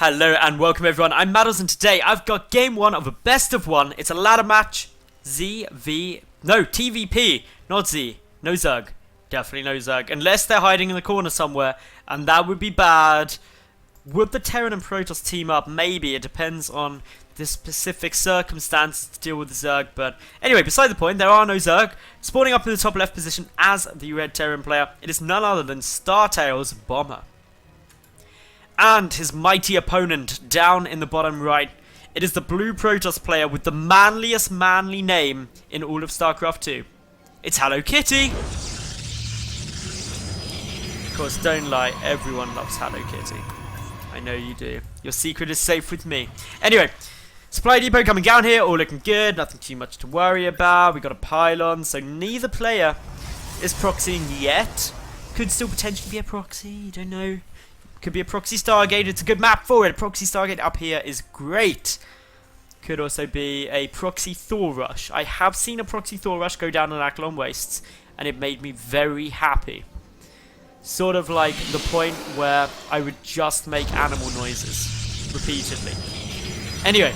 Hello and welcome everyone, I'm Madals and today I've got game 1 of a best of 1. It's a ladder match, TVP, not Z, no Zerg, definitely no Zerg, unless they're hiding in the corner somewhere, and that would be bad. Would the Terran and Protoss team up? Maybe, it depends on the specific circumstances to deal with the Zerg, but anyway, beside the point, there are no Zerg. Spawning up in the top left position as the red Terran player, it is none other than Startail's Bomber. And his mighty opponent down in the bottom right, it is the blue Protoss player with the manliest manly name in all of StarCraft 2. It's hellokitty! Of course, don't lie, everyone loves hellokitty. I know you do. Your secret is safe with me. Anyway, supply depot coming down here, all looking good, nothing too much to worry about. We got a pylon, so neither player is proxying yet. Could still potentially be a proxy, you don't know. Could be a proxy Stargate. It's a good map for it. Proxy Stargate up here is great. Could also be a proxy Thor Rush. I have seen a proxy Thor Rush go down in Akalon Wastes, and it made me very happy. Sort of like the point where I would just make animal noises repeatedly. Anyway,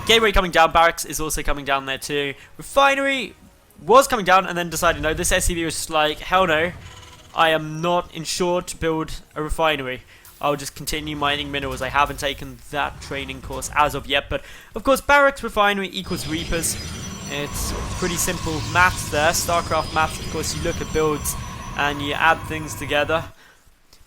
Gateway coming down. Barracks is also coming down there too. Refinery was coming down and then decided no. This SCV was just like, hell no. I am not insured to build a refinery. I'll just continue mining minerals. I haven't taken that training course as of yet. But, of course, Barracks Refinery equals Reapers. It's pretty simple maths there. StarCraft maths, of course, you look at builds and you add things together.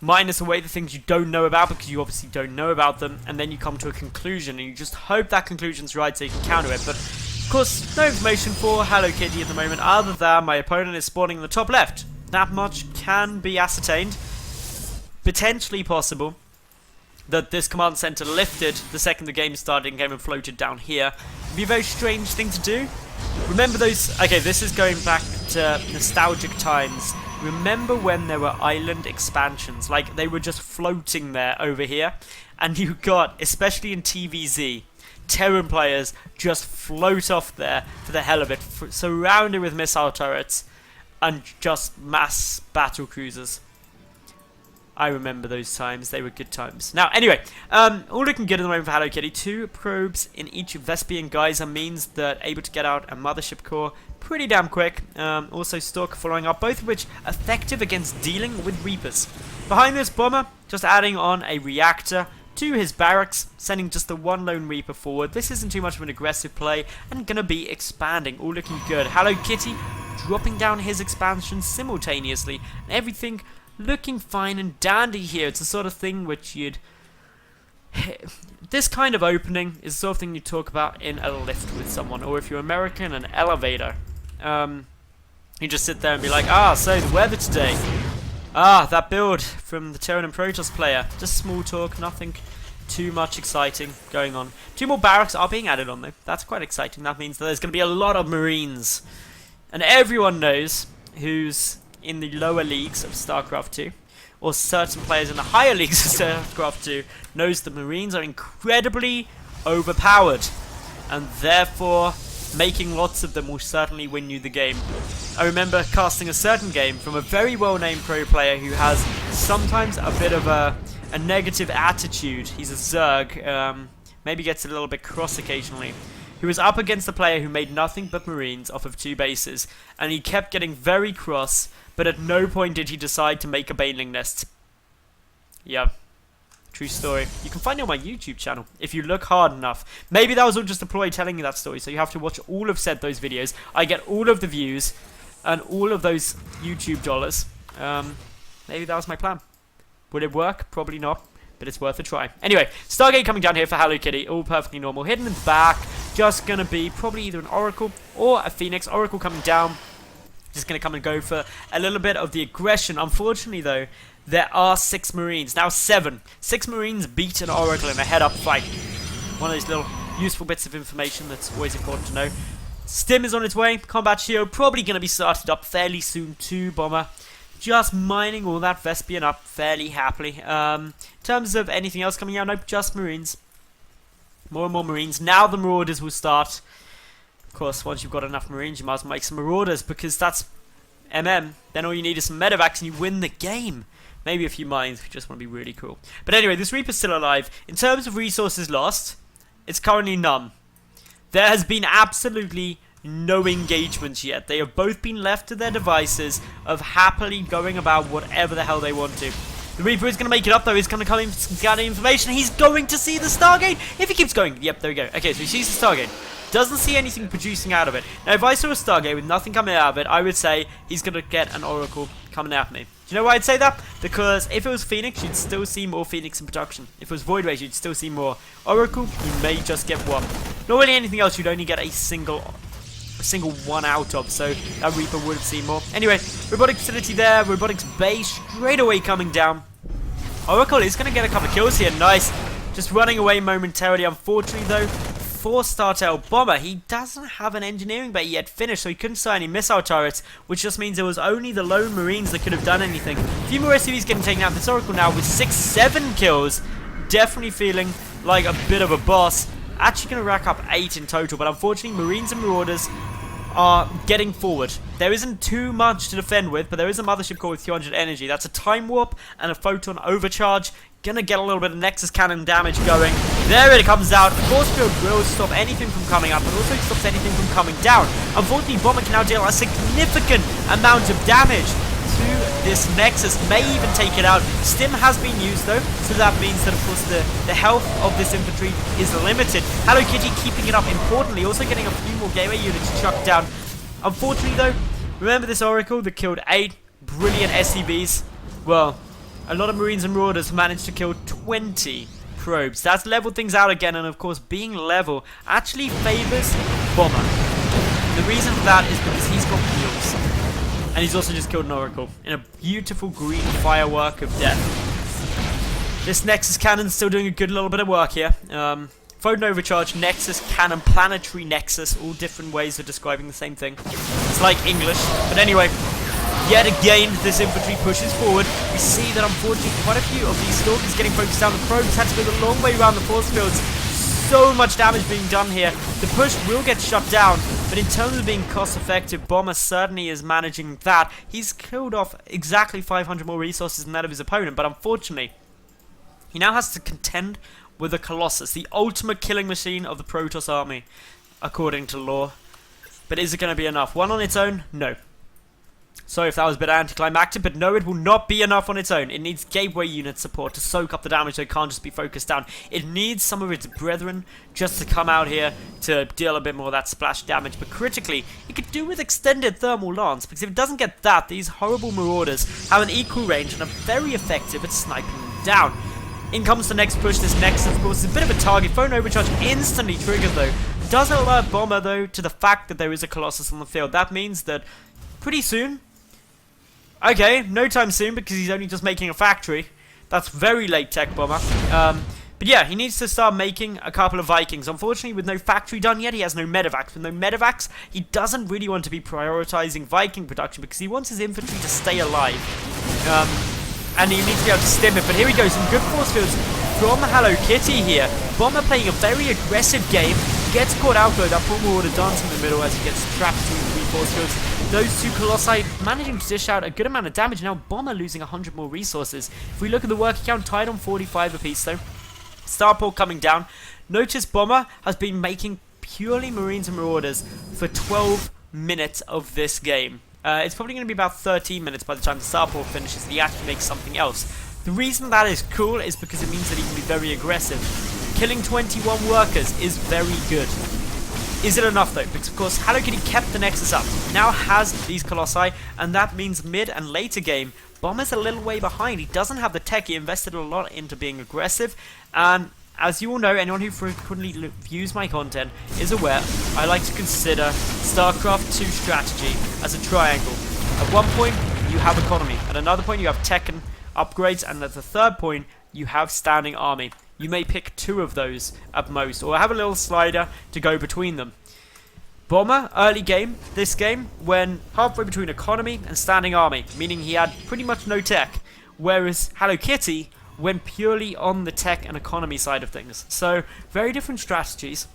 Minus away the things you don't know about because you obviously don't know about them. And then you come to a conclusion and you just hope that conclusion's right so you can counter it. But, of course, no information for hellokitty at the moment other than my opponent is spawning in the top left. That much can be ascertained. Potentially possible that this command center lifted the second the game started and came and floated down here. It'd be a very strange thing to do. Remember those... Okay, this is going back to nostalgic times. Remember when there were island expansions? Like, they were just floating there over here. And you got, especially in TVZ, Terran players just float off there for the hell of it, surrounded with missile turrets. And just mass battle cruisers. I remember those times. They were good times. Now, anyway, all looking good at the moment for hellokitty. 2 probes in each Vespian Geyser means that able to get out a mothership core pretty damn quick. Also, Stalker following up, both of which effective against dealing with Reapers. Behind this Bomber, just adding on a reactor to his barracks, sending just the one lone Reaper forward. This isn't too much of an aggressive play and going to be expanding. All looking good. hellokitty dropping down his expansion simultaneously, and everything looking fine and dandy here. It's the sort of thing which you'd... This kind of opening is the sort of thing you talk about in a lift with someone, or if you're American, an elevator. You just sit there and be like, so the weather today. That build from the Terran and Protoss player. Just small talk, nothing too much exciting going on. 2 more barracks are being added on though. That's quite exciting. That means that there's going to be a lot of Marines. And everyone knows who's in the lower leagues of StarCraft 2, or certain players in the higher leagues of StarCraft 2, knows the Marines are incredibly overpowered, and therefore making lots of them will certainly win you the game. I remember casting a certain game from a very well-named pro player who has sometimes a bit of a negative attitude. He's a Zerg, maybe gets a little bit cross occasionally. He was up against a player who made nothing but Marines off of 2 bases, and he kept getting very cross, but at no point did he decide to make a baneling nest. Yeah, true story. You can find it on my YouTube channel if you look hard enough. Maybe that was all just a ploy telling you that story, so you have to watch all of those videos. I get all of the views and all of those YouTube dollars. Maybe that was my plan. Would it work? Probably not. But it's worth a try. Anyway, Stargate coming down here for hellokitty. All perfectly normal. Hidden in the back. Just going to be probably either an Oracle or a Phoenix. Oracle coming down. Just going to come and go for a little bit of the aggression. Unfortunately, though, there are 6 Marines. Now 7. 6 Marines beat an Oracle in a head-up fight. One of those little useful bits of information that's always important to know. Stim is on its way. Combat Shield probably going to be started up fairly soon too, Bomber. Just mining all that Vespian up fairly happily. In terms of anything else coming out, nope, just Marines. More and more Marines. Now the Marauders will start. Of course, once you've got enough Marines, you might as well make some Marauders, because that's MM. Then all you need is some medevacs and you win the game. Maybe a few mines if you just want to be really cool. But anyway, this Reaper's still alive. In terms of resources lost, it's currently none. There has been absolutely no engagement yet. They have both been left to their devices of happily going about whatever the hell they want to. The Reaper is going to make it up though. He's going to come in for some scanning information. He's going to see the Stargate. If he keeps going. Yep, there we go. Okay, so he sees the Stargate. Doesn't see anything producing out of it. Now, if I saw a Stargate with nothing coming out of it, I would say he's going to get an Oracle coming at me. Do you know why I'd say that? Because if it was Phoenix, you'd still see more Phoenix in production. If it was Void Rage, you'd still see more. Oracle, you may just get one. Not really anything else, you'd only get a single one out of, so that Reaper would have seen more. Anyway, robotic facility there, robotics base straight away coming down. Oracle is going to get a couple of kills here, nice. Just running away momentarily, unfortunately though. 4-star tail bomber, he doesn't have an engineering bay yet finished, so he couldn't start any missile turrets, which just means it was only the lone marines that could have done anything. A few more SUVs getting taken out. This Oracle now with 6-7 kills, definitely feeling like a bit of a boss. Actually going to rack up 8 in total, but unfortunately marines and marauders are getting forward. There isn't too much to defend with, but there is a mothership core with 200 energy. That's a time warp and a photon overcharge. Gonna get a little bit of Nexus cannon damage going. There it comes out. Force field will stop anything from coming up, but also stops anything from coming down. Unfortunately, Bomber can now deal a significant amount of damage to this Nexus. May even take it out. Stim has been used though, so that means that of course the health of this infantry is limited. hellokitty keeping it up importantly, also getting a few more gateway units chucked down. Unfortunately though, remember this Oracle that killed 8 brilliant SCVs? Well, a lot of Marines and Marauders managed to kill 20 probes. That's leveled things out again, and of course being level actually favors Bomber. The reason for that is because he's got heals. And he's also just killed an Oracle in a beautiful green firework of death. This Nexus Cannon's still doing a good little bit of work here. Photon Overcharge, Nexus Cannon, Planetary Nexus, all different ways of describing the same thing. It's like English. But anyway, yet again, this infantry pushes forward. We see that unfortunately quite a few of these Stalkers getting focused down. The probes had to go the long way around the force fields. So much damage being done here. The push will get shut down, but in terms of being cost effective, Bomber certainly is managing that. He's killed off exactly 500 more resources than that of his opponent, but unfortunately, he now has to contend with the Colossus, the ultimate killing machine of the Protoss army, according to lore. But is it going to be enough? One on its own? No. Sorry if that was a bit anticlimactic, but no, it will not be enough on its own. It needs gateway unit support to soak up the damage, so it can't just be focused down. It needs some of its brethren just to come out here to deal a bit more of that splash damage. But critically, it could do with extended thermal lance, because if it doesn't get that, these horrible marauders have an equal range and are very effective at sniping them down. In comes the next push. This Nexus, of course, is a bit of a target. Phone overcharge instantly triggered, though. Does alert Bomber, though, to the fact that there is a Colossus on the field. That means that pretty soon... Okay, no time soon, because he's only just making a factory. That's very late tech, Bomber. But yeah, he needs to start making a couple of Vikings. Unfortunately, with no factory done yet, he has no medevacs. With no medevacs, he doesn't really want to be prioritizing Viking production, because he wants his infantry to stay alive. And he needs to be able to stim it. But here we go, some good force fields from hellokitty here. Bomber playing a very aggressive game. Gets caught out though, that poor Marauder dancing in the middle as he gets trapped between 3 force fields. Those 2 Colossi managing to dish out a good amount of damage. Now Bomber losing 100 more resources. If we look at the working count, tied on 45 apiece though. Starport coming down. Notice Bomber has been making purely Marines and Marauders for 12 minutes of this game. It's probably going to be about 13 minutes by the time the Starport finishes and he actually makes something else. The reason that is cool is because it means that he can be very aggressive. Killing 21 workers is very good. Is it enough though? Because of course hellokitty kept the Nexus up. Now has these Colossi, and that means mid and later game, Bomber's a little way behind. He doesn't have the tech. He invested a lot into being aggressive, and as you all know, anyone who frequently views my content is aware, I like to consider StarCraft 2 strategy as a triangle. At one point, you have economy. At another point, you have tech and upgrades. And at the third point, you have standing army. You may pick 2 of those at most, or have a little slider to go between them. Bomber, early game, this game, went halfway between economy and standing army, meaning he had pretty much no tech. Whereas hellokitty went purely on the tech and economy side of things. So, very different strategies.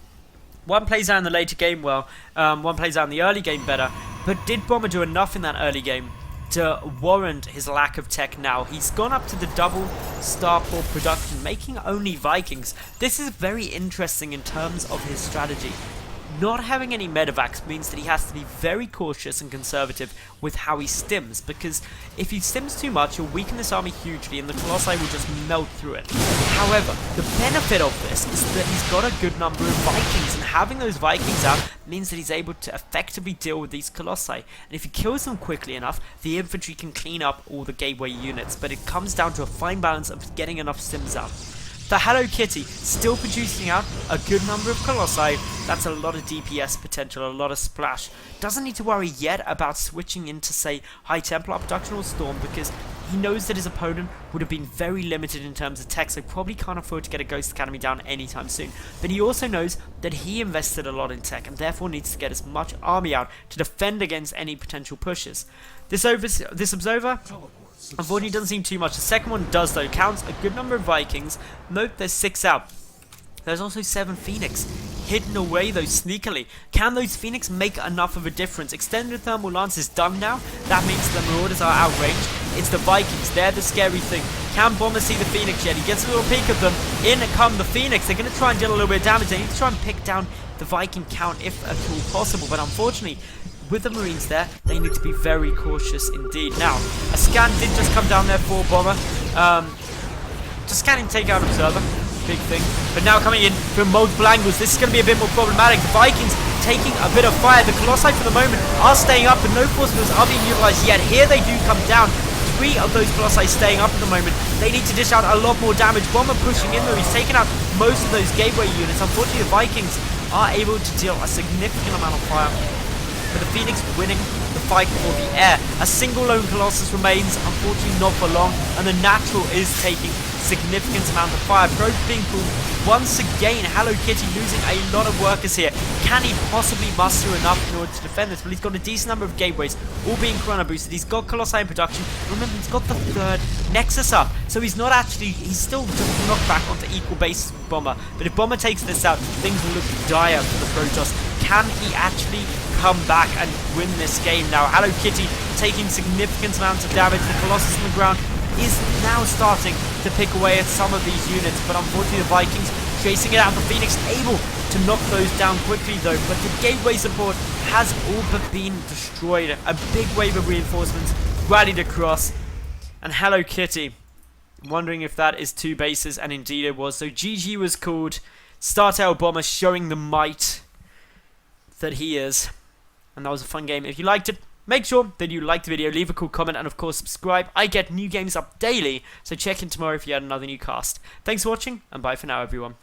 One plays out in the later game well, one plays out in the early game better. But did Bomber do enough in that early game to warrant his lack of tech now. He's gone up to the double starport production, making only Vikings. This is very interesting in terms of his strategy. Not having any medevacs means that he has to be very cautious and conservative with how he stims, because if he stims too much, he'll weaken this army hugely and the Colossi will just melt through it. However, the benefit of this is that he's got a good number of Vikings, and having those Vikings out means that he's able to effectively deal with these Colossi. And if he kills them quickly enough, the infantry can clean up all the gateway units, but it comes down to a fine balance of getting enough stims out. The Hello Kitty still producing out a good number of Colossi. That's a lot of DPS potential, a lot of splash. Doesn't need to worry yet about switching into, say, High Templar production or Storm, because he knows that his opponent would have been very limited in terms of tech, so probably can't afford to get a Ghost Academy down anytime soon. But he also knows that he invested a lot in tech and therefore needs to get as much army out to defend against any potential pushes. This Observer, unfortunately, doesn't seem too much. The second one does, though. Counts a good number of Vikings. Note there's 6 out. There's also 7 Phoenix hidden away, though, sneakily. Can those Phoenix make enough of a difference? Extended Thermal Lance is done now. That means the Marauders are outranged. It's the Vikings. They're the scary thing. Can Bomber see the Phoenix yet? He gets a little peek of them. In come the Phoenix. They're going to try and deal a little bit of damage. They need to try and pick down the Viking count if at all possible. But unfortunately, with the Marines there, they need to be very cautious indeed. Now, a scan did just come down there for Bomber. Just scanning takeout Observer. Big thing. But now coming in from multiple angles, this is going to be a bit more problematic. The Vikings taking a bit of fire. The Colossi for the moment are staying up, but no force fields are being utilized yet. Here they do come down. 3 of those Colossi staying up at the moment. They need to dish out a lot more damage. Bomber pushing in though. He's taken out most of those gateway units. Unfortunately, the Vikings are able to deal a significant amount of fire. But the Phoenix winning the fight for the air. A single lone Colossus remains, unfortunately not for long, and the Natural is taking significant amount of fire. Probe being pulled once again. Hello Kitty losing a lot of workers here. Can he possibly muster enough in order to defend this? Well, he's got a decent number of gateways, all being chrono boosted. He's got Colossi in production. Remember, he's got the 3rd Nexus up, so he's not actually, he's still just knocked back onto equal base with Bomber. But if Bomber takes this out, things will look dire for the Protoss. Can he actually come back and win this game now? Hello Kitty taking significant amounts of damage. The Colossus on the ground is now starting to pick away at some of these units, but unfortunately the Vikings chasing it out. The Phoenix able to knock those down quickly though, but the gateway support has all but been destroyed. A big wave of reinforcements rallied across, and Hello Kitty wondering if that is 2 bases, and indeed it was. So GG was called. Startail Bomber showing the might that he is, and that was a fun game. If you liked it, make sure that you like the video, leave a cool comment, and of course subscribe. I get new games up daily, so check in tomorrow if you had another new cast. Thanks for watching, and bye for now everyone.